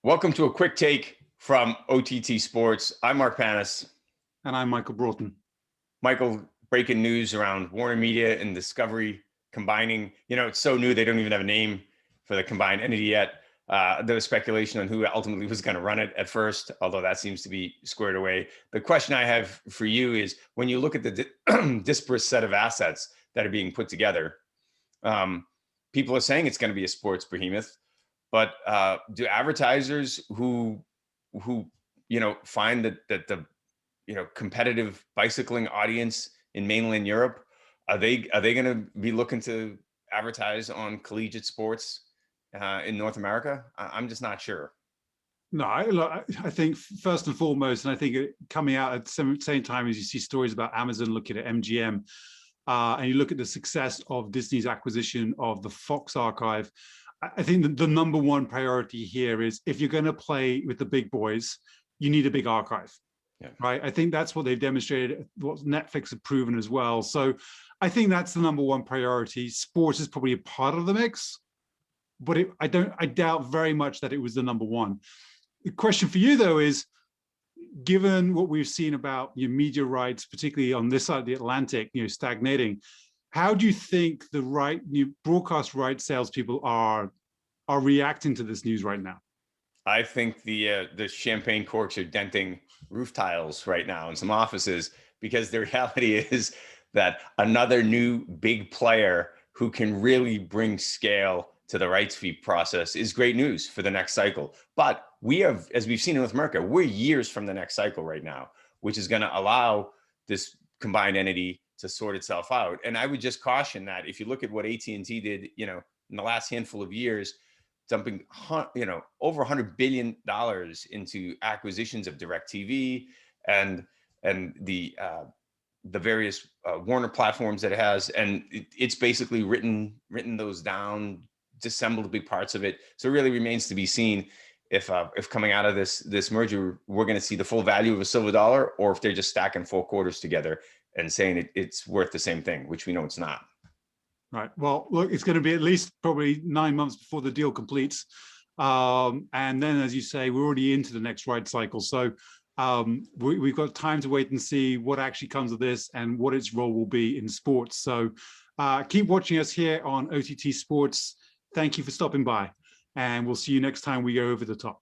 Welcome to a quick take from OTT Sports. I'm Mark Panis. And I'm Michael Broughton. Michael, breaking news around WarnerMedia and Discovery combining. You know, it's so new, they don't even have a name for the combined entity yet. There was speculation on who ultimately was going to run it at first, although that seems to be squared away. The question I have for you is, when you look at the disparate set of assets that are being put together, people are saying it's going to be a sports behemoth. But do advertisers who find that the competitive bicycling audience in mainland Europe, are they going to be looking to advertise on collegiate sports in North America? I'm just not sure. No, I think first and foremost, and I think coming out at the same time as you see stories about Amazon looking at MGM, and you look at the success of Disney's acquisition of the Fox archive, I think that the number one priority here is, if you're going to play with the big boys, you need a big archive, right? I think that's what they've demonstrated, what Netflix have proven as well. So I think that's the number one priority. Sports is probably a part of the mix, but I doubt very much that it was the number one. The question for you, though, is, given what we've seen about your media rights, particularly on this side of the Atlantic, stagnating, how do you think the broadcast rights salespeople are reacting to this news right now? I think the champagne corks are denting roof tiles right now in some offices, because the reality is that another new big player who can really bring scale to the rights fee process is great news for the next cycle. But we have, as we've seen in North America, we're years from the next cycle right now, which is going to allow this combined entity to sort itself out. And I would just caution that if you look at what AT&T did, in the last handful of years, dumping, over $100 billion into acquisitions of DirecTV and the various Warner platforms that it has, and it's basically written those down, disassembled big parts of it. So it really remains to be seen if coming out of this merger, we're going to see the full value of a silver dollar, or if they're just stacking 4 quarters together and saying it's worth the same thing, which we know it's not. Right. Well, look, it's going to be at least probably 9 months before the deal completes. And then, as you say, we're already into the next rights cycle. So we've got time to wait and see what actually comes of this and what its role will be in sports. So keep watching us here on OTT Sports. Thank you for stopping by, and we'll see you next time we go over the top.